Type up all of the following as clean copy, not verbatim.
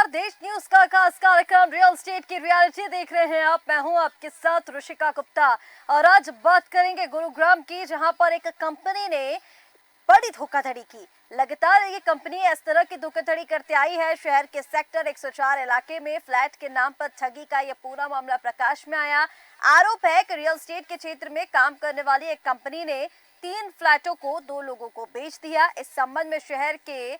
देश न्यूज का खास कार्यक्रम रियल एस्टेट की रियलिटी देख रहे हैं आप। मैं हूं आपके साथ ऋषिका गुप्ता और आज बात करेंगे गुरुग्राम की, जहां पर एक कंपनी ने बड़ी धोखाधड़ी की। लगातार ये कंपनी इस तरह की धोखाधड़ी करते आई है। शहर के सेक्टर 104 इलाके में फ्लैट के नाम पर ठगी का ये पूरा मामला प्रकाश में आया। आरोप है कि रियल एस्टेट के क्षेत्र में काम करने वाली एक कंपनी ने 3 फ्लैटों को 2 लोगों को बेच दिया। इस संबंध में शहर के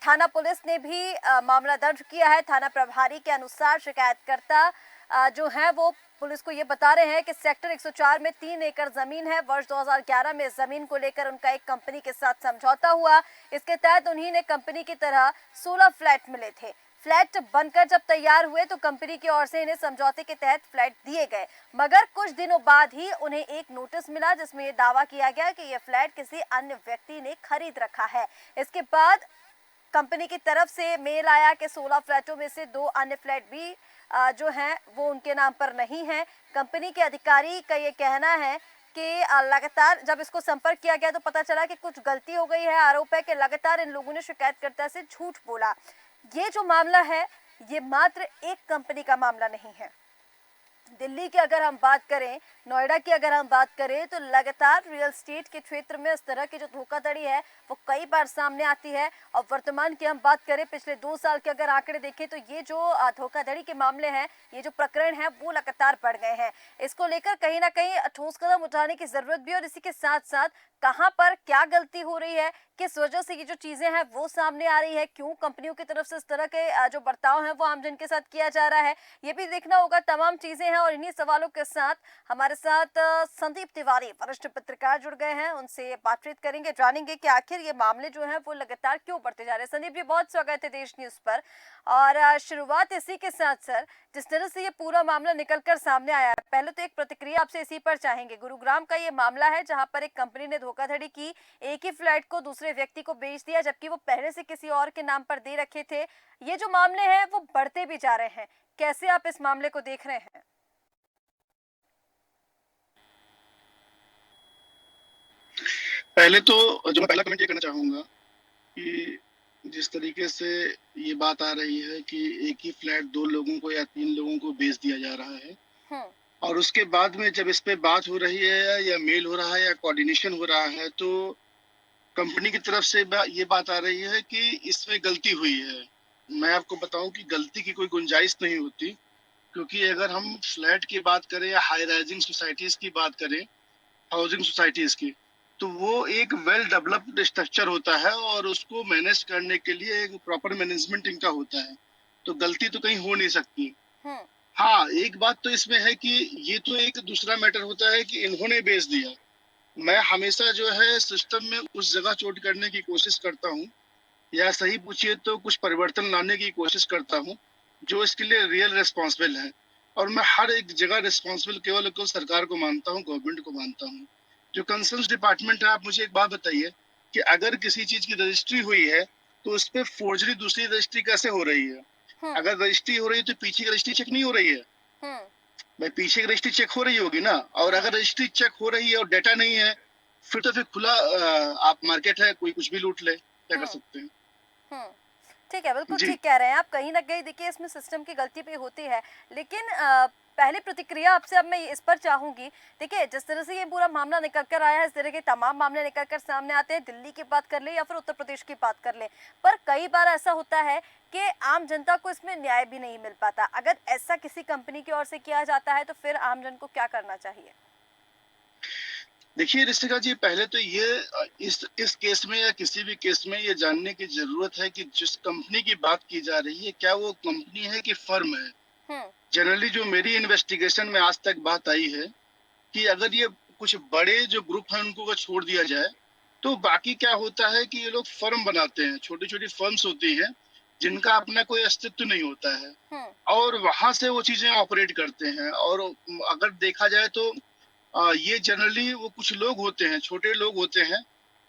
थाना पुलिस ने भी मामला दर्ज किया है। थाना प्रभारी के अनुसार शिकायतकर्ता जो है वो पुलिस को ये बता रहे हैं कि सेक्टर 104 में 3 एकड़ जमीन है। वर्ष 2011 में इस जमीन को लेकर उनका एक कंपनी के साथ समझौता हुआ। इसके तहत उन्हीं ने कंपनी की तरह 16 फ्लैट मिले थे। फ्लैट बनकर जब तैयार हुए तो कंपनी की ओर से इन्हें समझौते के तहत फ्लैट दिए गए, मगर कुछ दिनों बाद ही उन्हें एक नोटिस मिला जिसमें ये दावा किया गया कि ये फ्लैट किसी अन्य व्यक्ति ने खरीद रखा है। इसके बाद कंपनी की तरफ से मेल आया कि 16 फ्लैटों में से 2 अन्य फ्लैट भी जो हैं वो उनके नाम पर नहीं हैं। कंपनी के अधिकारी का ये कहना है कि लगातार जब इसको संपर्क किया गया तो पता चला कि कुछ गलती हो गई है। आरोप है कि लगातार इन लोगों ने शिकायतकर्ता से झूठ बोला। ये जो मामला है ये मात्र एक कंपनी का मामला नहीं है। दिल्ली की अगर हम बात करें, नोएडा की अगर हम बात करें तो लगातार रियल एस्टेट के क्षेत्र में इस तरह की जो धोखाधड़ी है वो कई बार सामने आती है। और वर्तमान की हम बात करें, पिछले 2 साल के अगर आंकड़े देखें तो ये जो धोखाधड़ी के मामले हैं, ये जो प्रकरण है वो लगातार बढ़ गए हैं। इसको लेकर कहीं ना कहीं ठोस कदम उठाने की जरूरत भी है और इसी के साथ साथ कहां पर क्या गलती हो रही है, किस वजह से ये जो चीजें हैं वो सामने आ रही है, क्यों कंपनियों की तरफ से इस तरह के जो बर्ताव है वो आमजन के साथ किया जा रहा है, ये भी देखना होगा। तमाम चीजें हैं और इन्हीं सवालों के साथ हमारे साथ संदीप तिवारी वरिष्ठ पत्रकार जुड़ गए हैं। उनसे बातचीत करेंगे, जानेंगे कि आखिर ये मामले जो हैं वो लगातार क्यों बढ़ते जा रहे हैं। संदीप जी, बहुत स्वागत है देश न्यूज पर। और शुरुआत इसी के साथ सर, जिस तरह से ये पूरा मामला निकलकर सामने आया है, पहले तो एक प्रतिक्रिया आपसे इसी पर चाहेंगे। गुरुग्राम का ये मामला है जहां पर एक कंपनी ने धोखाधड़ी की, एक ही फ्लैट को दूसरे व्यक्ति को बेच दिया जबकि वो पहले से किसी और के नाम पर दे रखे थे। ये जो मामले हैं वो बढ़ते भी जा रहे हैं, कैसे आप इस मामले को देख रहे हैं? पहले तो जो मैं पहला कमेंट ये करना चाहूंगा कि जिस तरीके से ये बात आ रही है कि एक ही फ्लैट 2 लोगों को या 3 लोगों को बेच दिया जा रहा है, हम्म। और उसके बाद में जब इस पे बात हो रही है या मेल हो रहा है या कोऑर्डिनेशन हो रहा है, तो कंपनी की तरफ से ये बात आ रही है कि इसमें गलती हुई है। मैं आपको बताऊं कि गलती की कोई गुंजाइश नहीं होती, क्योंकि अगर हम फ्लैट की बात करें या हाई राइजिंग सोसाइटीज की बात करें, हाउसिंग सोसाइटीज की, तो वो एक वेल डेवलप्ड स्ट्रक्चर होता है और उसको मैनेज करने के लिए एक प्रॉपर मैनेजमेंट इनका होता है, तो गलती तो कहीं हो नहीं सकती। हम्म। हाँ, एक बात तो इसमें है कि ये तो एक दूसरा मैटर होता है कि इन्होंने बेच दिया। मैं हमेशा जो है सिस्टम में उस जगह चोट करने की कोशिश करता हूँ, या सही पूछिए तो कुछ परिवर्तन लाने की कोशिश करता हूँ जो इसके लिए रियल रिस्पॉन्सिबल है। और मैं हर एक जगह रिस्पॉन्सिबल केवल केवल सरकार को मानता हूँ, गवर्नमेंट को मानता हूँ। जो कंसर्न डिपार्टमेंट है, आप मुझे एक बात बताइए कि अगर किसी चीज की रजिस्ट्री हुई है तो उस पर फोर्जरी दूसरी रजिस्ट्री कैसे हो रही है? हम्म। अगर रजिस्ट्री हो रही है तो पीछे की रजिस्ट्री चेक नहीं हो रही है? हम्म। भाई, पीछे की रजिस्ट्री चेक हो रही होगी ना। और हम्म। अगर रजिस्ट्री चेक हो रही है और डेटा नहीं है, फिर तो फिर खुला आप मार्केट है, कोई कुछ भी लूट ले, क्या कर हम्म। सकते हैं? हम्म। ठीक है, बिल्कुल जी। ठीक कह रहे हैं आप। कहीं ना कहीं देखिए इसमें सिस्टम की गलती भी होती है, लेकिन पहले प्रतिक्रिया आपसे अब मैं इस पर चाहूंगी। देखिए, जिस तरह से ये पूरा मामला निकल कर आया है, इस तरह के तमाम मामले निकल कर सामने आते हैं, दिल्ली की बात कर ले या फिर उत्तर प्रदेश की बात कर ले, पर कई बार ऐसा होता है कि आम जनता को इसमें न्याय भी नहीं मिल पाता। अगर ऐसा किसी कंपनी की ओर से किया जाता है तो फिर आम जन को क्या करना चाहिए? देखिए ऋषिका जी, पहले तो ये इस केस में या किसी भी केस में ये जानने की जरूरत है कि जिस कंपनी की बात की जा रही है, क्या वो कंपनी है कि फर्म है। हम्म। जनरली जो मेरी इन्वेस्टिगेशन में आज तक बात आई है कि अगर ये कुछ बड़े जो ग्रुप हैं उनको अगर छोड़ दिया जाए, तो बाकी क्या होता है कि ये लोग फर्म बनाते हैं, छोटी छोटी फर्म्स होती हैं जिनका अपना कोई अस्तित्व नहीं होता है, हम्म। और वहां से वो चीजें ऑपरेट करते हैं। और अगर देखा जाए तो ये जनरली वो कुछ लोग होते हैं, छोटे लोग होते हैं,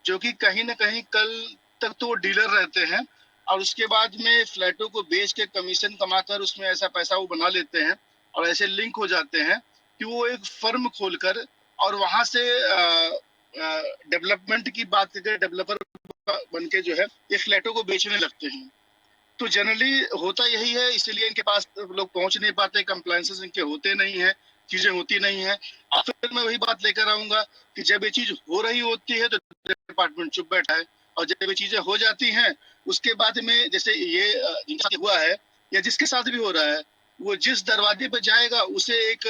जो कि कहीं ना कहीं कल तक तो वो डीलर रहते हैं, और उसके बाद में फ्लैटों को बेच के कमीशन कमाकर उसमें ऐसा पैसा वो बना लेते हैं और ऐसे लिंक हो जाते हैं कि वो एक फर्म खोलकर और वहां से डेवलपमेंट की बात करके डेवलपर बन के जो है ये फ्लैटों को बेचने लगते हैं। तो जनरली होता यही है, इसीलिए इनके पास लोग पहुंच नहीं पाते, कंप्लायंसेस इनके होते नहीं है, चीजें होती नहीं है। और फिर मैं वही बात लेकर आऊंगा कि जब ये चीज हो रही होती है तो डिपार्टमेंट चुप बैठा है, और जब ये चीजें हो जाती हैं उसके बाद में, जैसे ये जिनके साथ हुआ है या जिसके साथ भी हो रहा है, वो जिस दरवाजे पे जाएगा उसे एक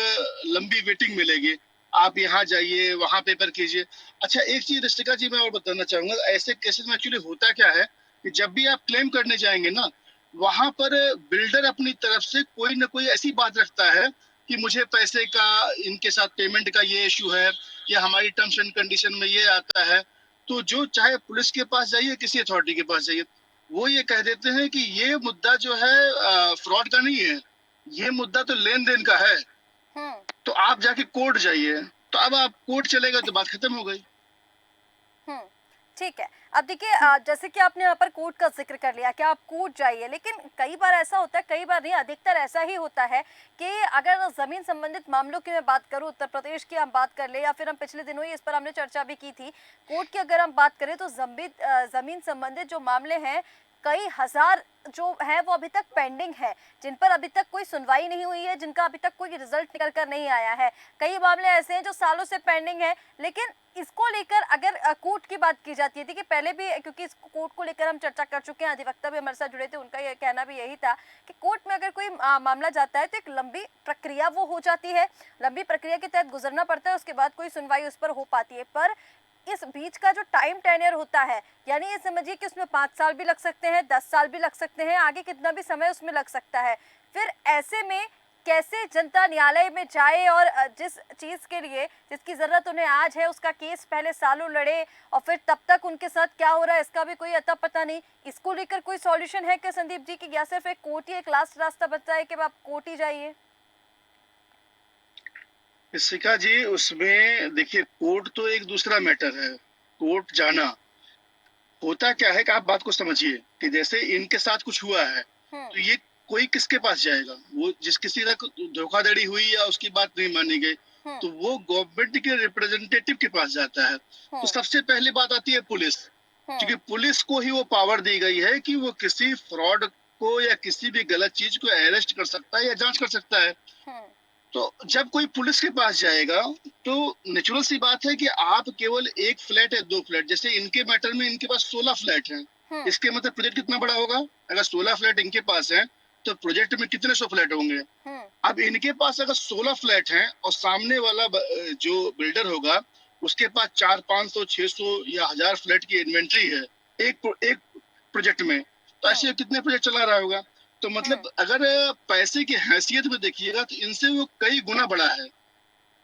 लंबी वेटिंग मिलेगी, आप यहाँ जाइए, वहां पेपर कीजिए। अच्छा, एक चीज ऋषिका जी मैं और बताना चाहूंगा, ऐसे केसेस में एक्चुअली होता क्या है कि जब भी आप क्लेम करने जाएंगे ना, वहां पर बिल्डर अपनी तरफ से कोई ना कोई ऐसी बात रखता है कि मुझे पैसे का, इनके साथ पेमेंट का ये इशू है, या हमारी टर्म्स एंड कंडीशन में ये आता है। तो जो चाहे पुलिस के पास जाइए, किसी अथॉरिटी के पास जाइए, वो ये कह देते हैं कि ये मुद्दा जो है फ्रॉड का नहीं है, ये मुद्दा तो लेन देन का है, हम्म। तो आप जाके कोर्ट जाइए। तो अब आप कोर्ट चलेगा तो बात खत्म हो गई। हम्म, ठीक है। अब देखिए, जैसे कि आपने यहाँ पर कोर्ट का जिक्र कर लिया कि आप कोर्ट जाइए, लेकिन कई बार ऐसा होता है, कई बार नहीं, अधिकतर ऐसा ही होता है कि अगर जमीन संबंधित मामलों की मैं बात करूँ, उत्तर प्रदेश की हम बात कर ले, या फिर हम पिछले दिनों ही इस पर हमने चर्चा भी की थी, कोर्ट की अगर हम बात करें तो जमीन संबंधित जो मामले हैं, कई हजार जो है वो अभी तक पेंडिंग है, जिन पर अभी तक कोई सुनवाई नहीं हुई है, जिनका अभी तक कोई रिजल्ट निकल कर नहीं आया है। कई मामले ऐसे हैं जो सालों से पेंडिंग है, लेकिन इसको लेकर अगर कोर्ट की बात की जाती है, देखिए पहले भी, क्योंकि इस कोर्ट को लेकर हम चर्चा कर चुके हैं, अधिवक्ता भी हमारे साथ जुड़े थे, उनका यह कहना भी यही था कि कोर्ट में अगर कोई मामला जाता है तो एक लंबी प्रक्रिया वो हो जाती है, लंबी प्रक्रिया के तहत गुजरना पड़ता है, उसके बाद कोई सुनवाई उस पर हो पाती है। पर इस बीच का जो टाइम टेन्योर होता है, यानी ये समझिए कि उसमें 5 साल भी लग सकते हैं, 10 साल भी लग सकते हैं, आगे कितना भी समय उसमें लग सकता है। फिर ऐसे में कैसे जनता न्यायालय में जाए और जिस चीज़ के लिए, जिसकी ज़रूरत उन्हें आज है, उसका केस पहले सालों लड़े, और फिर तब तक उनके साथ क्या हो रहा है इसका भी कोई अता पता नहीं। इसको लेकर कोई सॉल्यूशन है क्या संदीप जी, की या सिर्फ एक कोर्ट ही एक लास्ट रास्ता बचता है कि आप कोर्ट ही जाइए? शिखा जी, उसमें देखिए, कोर्ट तो एक दूसरा मैटर है। कोर्ट जाना, होता क्या है कि आप बात को समझिए कि जैसे इनके साथ कुछ हुआ है, हम्म। तो ये कोई किसके पास जाएगा? वो जिस किसी का धोखाधड़ी हुई या उसकी बात नहीं मानी गई, हम्म। तो वो गवर्नमेंट के रिप्रेजेंटेटिव के पास जाता है। तो हम्म। सबसे पहली बात आती है पुलिस, हम्म। क्योंकि पुलिस को ही वो पावर दी गई है कि वो किसी फ्रॉड को या किसी भी गलत चीज को अरेस्ट कर सकता है या जांच कर सकता है। हम्म। तो जब कोई पुलिस के पास जाएगा, तो नेचुरल सी बात है कि आप केवल एक फ्लैट या दो फ्लैट, जैसे इनके मैटर में इनके पास 16 फ्लैट हैं, हम्म। इसके मतलब प्रोजेक्ट कितना बड़ा होगा? अगर 16 फ्लैट इनके पास है तो प्रोजेक्ट में कितने सौ फ्लैट होंगे? हम्म। अब इनके पास अगर 16 फ्लैट हैं और सामने वाला जो बिल्डर होगा उसके पास 400, 500, 600 या 1000 फ्लैट की इन्वेंट्री है एक प्रोजेक्ट में, तो हम्म। ऐसे कितने प्रोजेक्ट चला रहा होगा? तो हम्म। मतलब अगर पैसे की हैसियत में देखिएगा तो इनसे वो कई गुना बड़ा है।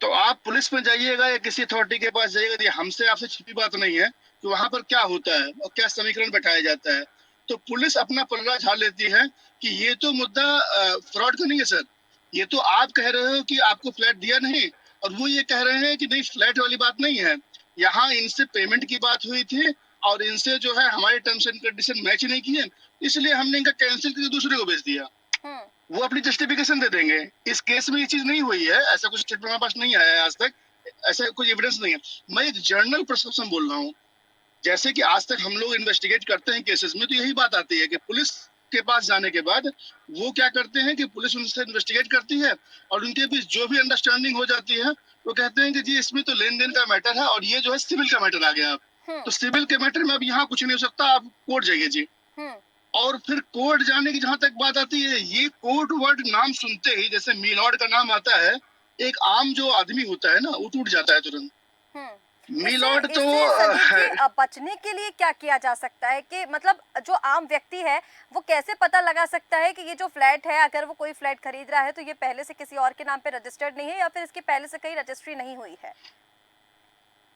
तो आप पुलिस में जाइएगा या किसी अथॉरिटी के पास जाइएगा, तो ये हमसे आपसे छिपी बात नहीं है कि वहां पर क्या होता है और क्या समीकरण बैठाया जाता है। तो पुलिस अपना पलड़ा झाड़ लेती है कि ये तो मुद्दा फ्रॉड का नहीं है सर, ये तो आप कह रहे हो कि आपको फ्लैट दिया नहीं, और वो ये कह रहे हैं कि नहीं, फ्लैट वाली बात नहीं है, यहाँ इनसे पेमेंट की बात हुई थी और इनसे जो है हमारे टर्म्स एंड कंडीशन मैच नहीं किए, इसलिए हमने इनका कैंसिल करके दूसरे को भेज दिया। हम्म। वो अपनी जस्टिफिकेशन दे देंगे। इस केस में ये चीज नहीं हुई है, ऐसा कुछ स्टेटमेंट हमारे पास नहीं आया है आज तक, ऐसा कोई एविडेंस नहीं है। मैं एक जर्नल प्रिस्क्रिप्शन बोल रहा हूँ, जैसे कि आज तक हम लोग इन्वेस्टिगेट करते हैं केसेस में, तो यही बात आती है कि पुलिस के पास जाने के बाद वो क्या करते हैं कि पुलिस उनसे इन्वेस्टिगेट करती है और उनके बीच जो भी अंडरस्टैंडिंग हो जाती है, वो कहते हैं कि जी इसमें तो लेन देन का मैटर है और ये जो है सिविल का मैटर आ गया। हम्म। तो सिविल के मैटर में अब यहाँ कुछ नहीं हो सकता, आप कोर्ट जाइए जी। हम्म। और फिर कोर्ट जाने की जहां तक बात आती है, ये कोर्ट वर्ड नाम सुनते ही जैसे मीलॉर्ड का नाम आता है, एक आम जो आदमी होता है ना, वो टूट जाता है तुरंत। हम्म। इससे मीलॉर्ड तो इससे संदीप जी, है। बचने के लिए क्या किया जा सकता है, कि मतलब जो आम व्यक्ति है वो कैसे पता लगा सकता है कि ये जो फ्लैट है, अगर वो कोई फ्लैट खरीद रहा है तो ये पहले से किसी और के नाम पे रजिस्टर्ड नहीं है, या फिर इसकी पहले से कहीं रजिस्ट्री नहीं हुई है?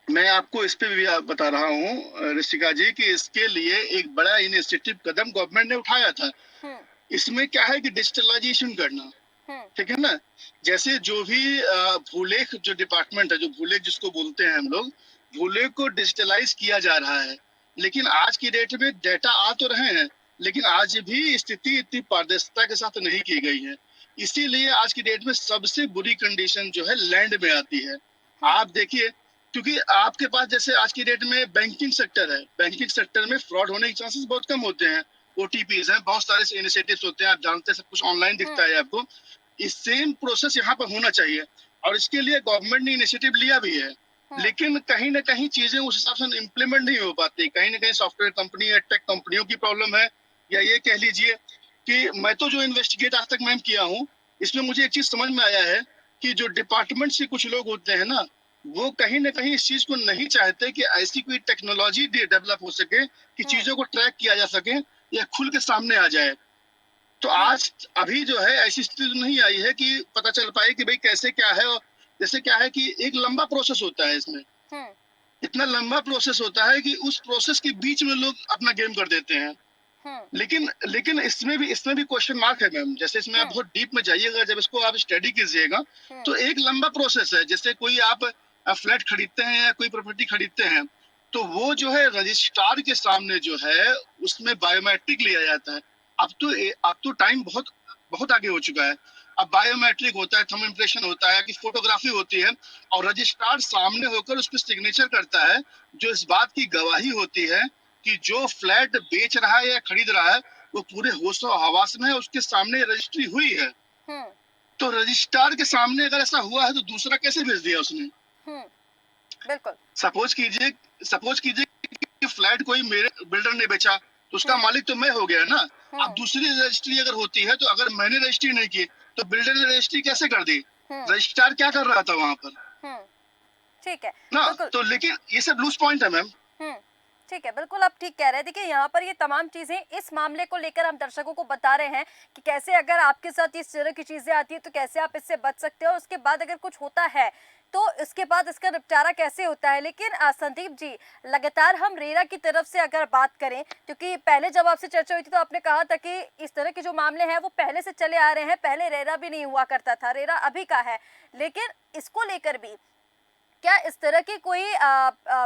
मैं आपको इस पे भी बता रहा हूँ ऋषिका जी कि इसके लिए एक बड़ा इनिशिएटिव कदम गवर्नमेंट ने उठाया था। हम्म। इसमें क्या है कि डिजिटलाइजेशन करना, हम्म। ठीक है ना? जैसे जो भी भूलेख जो डिपार्टमेंट है, जो भूलेख जिसको बोलते हैं हम लोग, भूलेख को डिजिटलाइज किया जा रहा है। लेकिन आज की डेट में डेटा आ तो रहे हैं, लेकिन आज भी स्थिति इतनी पारदर्शिता के साथ नहीं की गई है। इसीलिए आज की डेट में सबसे बुरी कंडीशन जो है लैंड में आती है। हम्म। आप देखिए, क्योंकि आपके पास जैसे आज की डेट में बैंकिंग सेक्टर है, बैंकिंग सेक्टर में फ्रॉड होने के चांसेस बहुत कम होते हैं। OTPs हैं, बहुत सारे इनिशिएटिव्स होते हैं, आप जानते हैं, सब कुछ ऑनलाइन दिखता है आपको। इस सेम प्रोसेस यहाँ पर होना चाहिए और इसके लिए गवर्नमेंट ने इनिशिएटिव लिया भी है, लेकिन कहीं ना कहीं चीजें उस हिसाब से इम्प्लीमेंट नहीं हो पाती। कहीं ना कहीं सॉफ्टवेयर कंपनी या टेक कंपनियों की प्रॉब्लम है, या ये कह लीजिए कि मैं तो जो इन्वेस्टिगेट आज तक मैम किया हूँ, इसमें मुझे एक चीज समझ में आया है कि जो डिपार्टमेंट से कुछ लोग होते हैं ना, वो कहीं ना कहीं इस चीज को नहीं चाहते कि ऐसी कोई टेक्नोलॉजी डेवलप हो सके कि चीजों को ट्रैक किया जा सके या खुल के सामने आ जाए। तो आज अभी जो है ऐसी स्थिति नहीं आई है कि पता चल पाए कि भाई कैसे क्या है। और जैसे क्या है कि एक लंबा प्रोसेस होता है इसमें, इतना लंबा प्रोसेस होता है कि उस प्रोसेस के बीच में लोग अपना गेम कर देते हैं। लेकिन लेकिन इसमें भी क्वेश्चन मार्क है मैम। जैसे इसमें आप बहुत डीप में जाइएगा, जब इसको आप स्टडी कीजिएगा तो एक लंबा प्रोसेस है। जैसे कोई आप फ्लैट खरीदते हैं या कोई प्रॉपर्टी खरीदते हैं, तो वो जो है रजिस्ट्रार के सामने जो है उसमें बायोमेट्रिक लिया जाता है। अब तो टाइम बहुत बहुत आगे हो चुका है। अब बायोमेट्रिक होता है, थंब इम्प्रेशन होता है, कि फोटोग्राफी होती है और रजिस्ट्रार सामने होकर उस पर सिग्नेचर करता है, जो इस बात की गवाही होती है कि जो फ्लैट बेच रहा है या खरीद रहा है वो पूरे होशो हवास में है, उसके सामने रजिस्ट्री हुई है। तो रजिस्ट्रार के सामने अगर ऐसा हुआ है तो दूसरा कैसे भेज दिया उसने? बिल्कुल। सपोज कीजिए कि फ्लैट कोई मेरे बिल्डर ने बेचा, तो उसका मालिक तो मैं हो गया ना। अब दूसरी रजिस्ट्री अगर होती है, तो अगर मैंने रजिस्ट्री नहीं की तो बिल्डर ने रजिस्ट्री कैसे कर दी? रजिस्ट्रार क्या कर रहा था वहां पर ठीक है, ना? बिल्कुल। तो लेकिन ये सब लूज पॉइंट है मैम। ठीक है, बिल्कुल आप ठीक कह रहे हैं। देखिए यहाँ पर ये तमाम चीज़ें इस मामले को लेकर हम दर्शकों को बता रहे हैं कि कैसे अगर आपके साथ इस तरह की चीज़ें आती हैं तो कैसे आप इससे बच सकते हो, और उसके बाद अगर कुछ होता है तो इसके बाद इसका निपटारा कैसे होता है। लेकिन संदीप जी, लगातार हम रेरा की तरफ से अगर बात करें, क्योंकि पहले जब आपसे चर्चा हुई थी तो आपने कहा था कि इस तरह के जो मामले हैं वो पहले से चले आ रहे हैं, पहले रेरा भी नहीं हुआ करता था, रेरा अभी का है। लेकिन इसको लेकर भी क्या इस तरह की कोई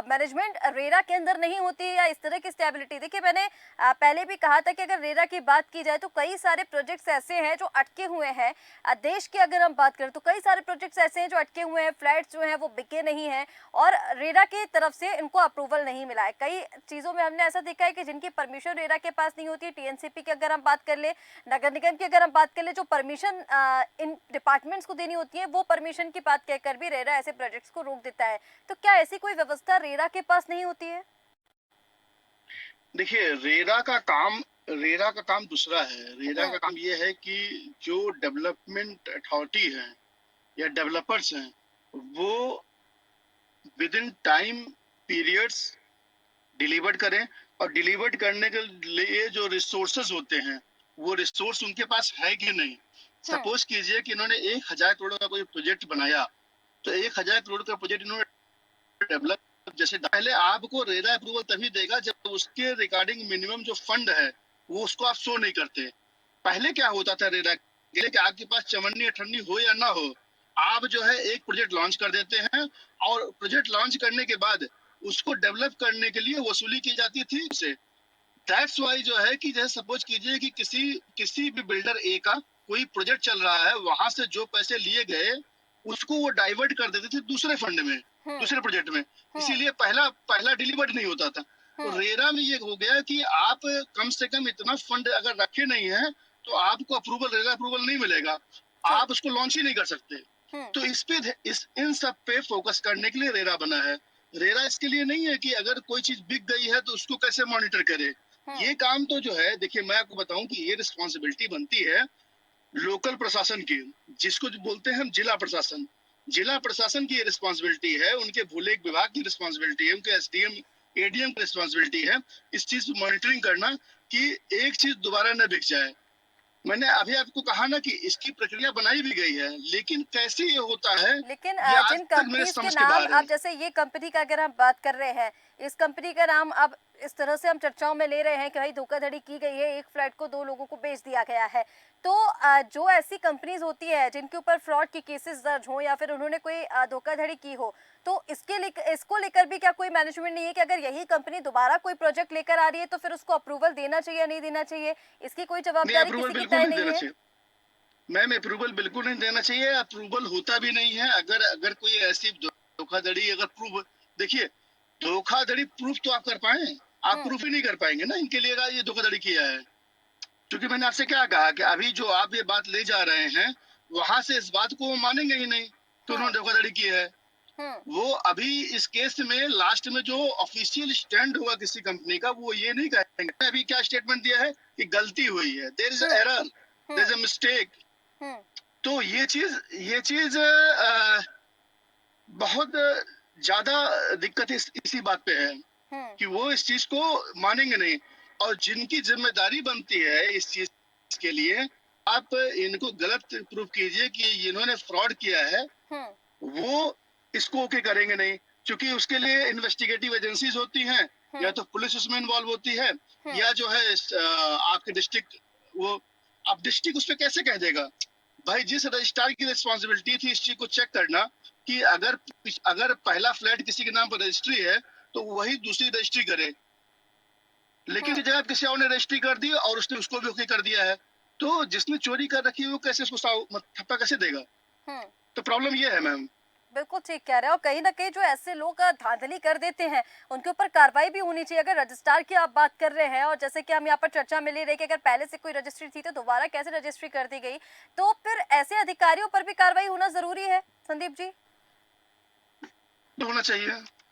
मैनेजमेंट रेरा के अंदर नहीं होती है, या इस तरह की स्टेबिलिटी? देखिए मैंने पहले भी कहा था कि अगर रेरा की बात की जाए तो कई सारे प्रोजेक्ट्स ऐसे हैं जो अटके हुए हैं। देश की अगर हम बात करें तो कई सारे प्रोजेक्ट्स ऐसे हैं जो अटके हुए हैं, फ्लैट्स जो हैं वो बिके नहीं हैं और रेरा की तरफ से इनको अप्रूवल नहीं मिला है। कई चीज़ों में हमने ऐसा देखा है कि जिनकी परमिशन रेरा के पास नहीं होती है। टीएनसीपी की अगर हम बात कर ले, नगर निगम की अगर हम बात कर ले, जो परमिशन इन डिपार्टमेंट्स को देनी होती है, वो परमिशन की बात कहकर भी रेरा ऐसे प्रोजेक्ट्स को रोक देता है। तो क्या ऐसी कोई व्यवस्था रेरा के पास नहीं होती है? देखिए, रेरा का काम दूसरा है। रेरा का काम ये है कि जो डेवलपमेंट अथॉरिटी है या डेवलपर्स हैं, वो with in time periods delivered करें, और डिलीवर्ड करने के लिए जो रिसोर्सेज होते हैं, वो रिसोर्स उनके पास है कि नहीं। सपोज कीजिए कि इन्होंने 1,000 करोड़ का कोई प्रोजेक्ट बनाया, तो 1,000 करोड़ का प्रोजेक्ट इन्होंने डेवलप, जैसे पहले आपको रेरा अप्रूवल तभी देगा जब उसके रिगार्डिंग मिनिमम जो फंड है वो उसको आप शो नहीं करते। पहले क्या होता था रेरा के लिए कि आपके पास चवन्नी अठन्नी हो या ना हो, आप जो है एक प्रोजेक्ट लॉन्च कर देते हैं, और प्रोजेक्ट लॉन्च करने के बाद उसको डेवलप करने के लिए वसूली की जाती थी उसे। दैट्स वाई जो है कि जैसे सपोज कीजिए कि किसी भी बिल्डर ए का कोई प्रोजेक्ट चल रहा है, वहां से जो पैसे लिए गए उसको वो डाइवर्ट कर देते थे दूसरे फंड में, दूसरे प्रोजेक्ट में। इसीलिए पहला पहला डिलीवर्ड नहीं होता था। तो रेरा में ये हो गया कि आप कम से कम इतना फंड अगर रखे नहीं है तो आपको अप्रूवल, रेरा अप्रूवल नहीं मिलेगा, आप उसको लॉन्च ही नहीं कर सकते। तो इन सब पे फोकस करने के लिए रेरा बना है। रेरा इसके लिए नहीं है कि अगर कोई चीज बिक गई है तो उसको कैसे मॉनिटर करे। ये काम तो जो है, देखिए मैं आपको बताऊं कि ये रिस्पॉन्सिबिलिटी बनती है लोकल प्रशासन की, जिसको जो बोलते हैं हम जिला प्रशासन। जिला प्रशासन की ये रिस्पॉन्सिबिलिटी है, उनके भूलेख विभाग की रिस्पॉन्सिबिलिटी है, उनके एसडीएम एडीएम की रिस्पॉन्सिबिलिटी है इस चीज की मॉनिटरिंग करना कि एक चीज दोबारा न बिक जाए। मैंने अभी आपको कहा ना कि इसकी प्रक्रिया बनाई भी गई है, लेकिन कैसे ये होता है लेकिन ये आज जिन तक मेरे कंपनीज के समझ के नाम, बाहर है। अब जैसे ये कंपनी का अगर हम बात कर रहे हैं, इस कंपनी का नाम अब इस तरह से हम चर्चाओं में ले रहे हैं कि भाई धोखाधड़ी की गई है, एक फ्लैट को 2 लोगों को बेच दिया गया है। तो जो ऐसी कंपनीज होती है जिनके ऊपर फ्रॉड की केसेस दर्ज हो या फिर उन्होंने कोई धोखाधड़ी की हो, तो इसको लेकर भी क्या कोई मैनेजमेंट नहीं है कि अगर यही कंपनी दोबारा कोई प्रोजेक्ट लेकर आ रही है तो फिर उसको अप्रूवल देना चाहिए या नहीं देना चाहिए? इसकी कोई नहीं, जवाबदारी अप्रूवल किसी की बिल्कुल तय नहीं नहीं देना है? चाहिए मैम, अप्रूवल बिल्कुल नहीं देना चाहिए। अप्रूवल होता भी नहीं है। अगर अगर कोई ऐसी धोखाधड़ी अगर प्रूव, देखिए धोखाधड़ी प्रूफ तो आप कर पाए, आप प्रूफ ही नहीं कर पाएंगे ना इनके लिए ये धोखाधड़ी किया है। क्योंकि मैंने आपसे क्या कहा कि अभी जो आप ये बात ले जा रहे हैं, वहां से इस बात को वो मानेंगे ही नहीं कि उन्होंने हम्म धोखाधड़ी की है। हम्म वो अभी इस केस में लास्ट में जो ऑफिशियल स्टैंड होगा किसी कंपनी का, वो ये नहीं कहेंगे। अभी क्या स्टेटमेंट दिया है कि गलती हुई है, there is hmm error, there is hmm a mistake. Hmm तो ये चीज बहुत ज्यादा दिक्कत इसी बात पे है हम्म कि वो इस चीज को मानेंगे नहीं। और जिनकी जिम्मेदारी बनती है इस चीज के लिए, आप इनको गलत प्रूव कीजिए कि इन्होंने फ्रॉड किया है, हम्म वो इसको ओके करेंगे नहीं। क्योंकि उसके लिए इन्वेस्टिगेटिव एजेंसीज होती हैं, या हम्म तो पुलिस उसमें इन्वॉल्व होती है, हम्म या जो है आपके डिस्ट्रिक्ट, वो अब डिस्ट्रिक्ट उस पर कैसे कह देगा? भाई, जिस रजिस्ट्रार की रिस्पॉन्सिबिलिटी थी इस चीज को चेक करना कि अगर अगर पहला फ्लैट किसी के नाम पर रजिस्ट्री है तो वही दूसरी रजिस्ट्री करे, लेकिन हम्म इस जगह किसी और ने रजिस्ट्री कर दी और उसने उसको भी ओके कर दिया है। तो जिसने चोरी कर रखी है वो कैसे उसको ठप्पा कैसे देगा? हम्म तो प्रॉब्लम ये है मैम। बिल्कुल ठीक कह रहे हैं। और कहीं ना कहीं जो ऐसे लोग धांधली कर देते हैं उनके ऊपर कार्रवाई भी होनी चाहिए। अगर रजिस्ट्रार की आप बात कर रहे हैं और जैसे कि हम यहाँ पर चर्चा मिल ही रही कि अगर पहले से कोई रजिस्ट्री थी तो दोबारा कैसे रजिस्ट्री कर दी गई, तो फिर ऐसे अधिकारियों पर भी कार्रवाई होना जरूरी है संदीप जी। तो होना चाहिए,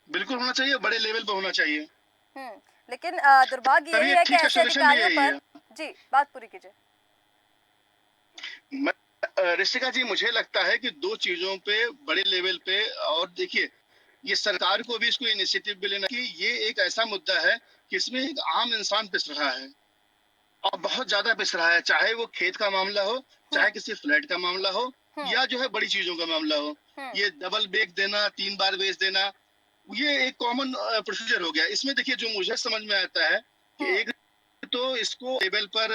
बिल्कुल होना चाहिए, बड़े लेवल पर होना चाहिए। लेकिन दुर्भाग्य तभी यही एक है कि ठीक का ऐसे सोल्यूशन भी अधिकारियों यही पर। है। जी, बात पूरी कीजिए। ऋषिका जी, मुझे लगता है कि दो चीजों पे बड़े लेवल पे, और देखिए, ये सरकार को भी इसको इनिशिएटिव भी लेना कि ये एक ऐसा मुद्दा है कि इसमें एक आम इंसान पिस रहा है, और बहुत ज्यादा पिस रहा है। चाहे वो खेत का मामला हो, चाहे हम्म किसी फ्लैट का मामला हो, हम्म या जो है बड़ी चीजों का मामला हो। हम्म ये डबल बेच देना, 3 बार बेच देना, ये एक कॉमन प्रोसीजर हो गया। इसमें देखिए, जो मुझे समझ में आता है कि हम्म एक तो इसको लेवल पर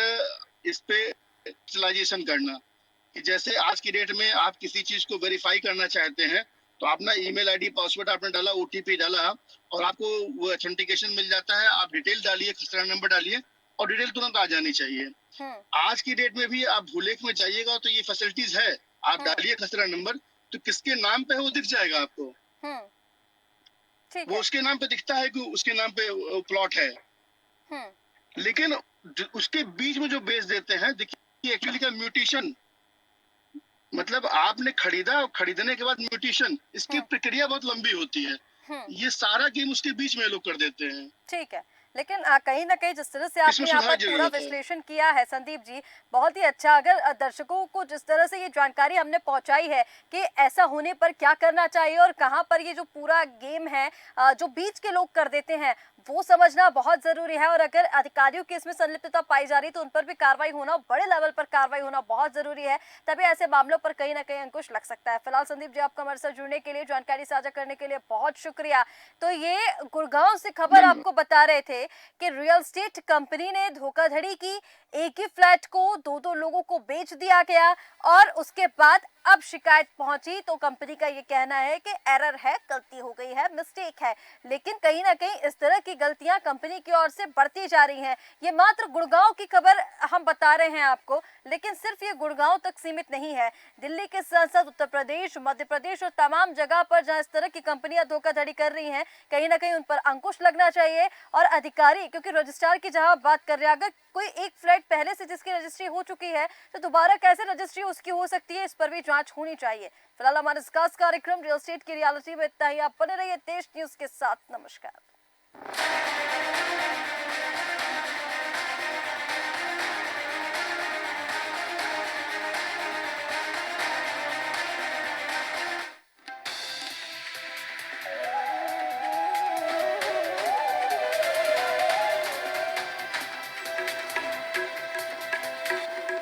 इस पे डिजिटलाइजेशन करना, कि जैसे आज की डेट में आप किसी चीज को वेरीफाई करना चाहते हैं, तो अपना ईमेल आईडी, पासवर्ड आपने डाला, ओटीपी डाला, और आपको वो ऑथेंटिकेशन मिल जाता है। आप डिटेल डालिए, खसरा नंबर डालिए, और डिटेल तुरंत आ जानी चाहिए। हम्म आज की डेट में भी आप भूलेख में जाइएगा तो ये फैसिलिटीज है। आप हम्म डालिए खसरा नंबर, तो किसके नाम पे है वो दिख जाएगा आपको। हम्म ठीक वो है। उसके नाम पे दिखता है कि उसके नाम पे प्लॉट है। हम्म लेकिन उसके बीच में जो बेच देते हैं, देखिए, एक्चुअली क्या म्यूटेशन, मतलब आपने खरीदा और खरीदने के बाद म्यूटेशन, इसकी हम्म प्रक्रिया बहुत लंबी होती है। हम्म ये सारा गेम उसके बीच में लोग कर देते हैं। ठीक है। लेकिन कहीं न कहीं जिस तरह से इसमें आपने यहाँ सुधार पर की पूरा जरूरत है। विश्लेषण किया है संदीप जी, बहुत ही अच्छा। अगर दर्शकों को जिस तरह से ये जानकारी हमने पहुँचाई है कि ऐसा होने पर क्या करना चाहिए और कहाँ पर ये जो पूरा गेम है जो बीच के लोग कर देते हैं, वो समझना बहुत ज़रूरी है। और अगर अधिकारियों की इसमें संलिप्तता पाई जा रही है तो उन पर भी कार्रवाई होना, बड़े लेवल पर कार्रवाई होना बहुत ज़रूरी है। तभी ऐसे मामलों पर कहीं न कहीं अंकुश लग सकता है। फिलहाल संदीप जी, आपका हमारे साथ जुड़ने के लिए, जानकारी साझा करने के लिए बहुत शुक्रिया। तो ये गुड़गांव से खबर धन्यवाद। आपको बता रहे थे कि रियल एस्टेट कंपनी ने धोखाधड़ी की, एक ही फ्लैट को दो दो लोगों को बेच दिया गया और उसके बाद अब शिकायत पहुंची तो कंपनी का ये कहना है कि एरर है, गलती हो गई है, मिस्टेक है। लेकिन कहीं ना कहीं इस तरह की गलतियां कंपनी की ओर से बढ़ती जा रही हैं। ये मात्र गुड़गांव की खबर हम बता रहे हैं आपको, लेकिन सिर्फ ये गुड़गांव तक सीमित नहीं है। दिल्ली के सांसद, उत्तर प्रदेश, मध्य प्रदेश और तमाम जगह पर जहां इस तरह की कंपनियां धोखाधड़ी कर रही हैं, कहीं ना कहीं उन पर अंकुश लगना चाहिए। और अधिकारी, क्योंकि रजिस्ट्रार की जहां बात कर रहे हैं, अगर कोई एक फ्लैट पहले से जिसकी रजिस्ट्री हो चुकी है तो दोबारा कैसे रजिस्ट्री उसकी हो सकती है, इस पर भी जांच होनी चाहिए। फिलहाल हमारे इस खास कार्यक्रम रियल एस्टेट की रियलिटी में इतना ही। आप बने रहिए देश न्यूज के साथ। नमस्कार।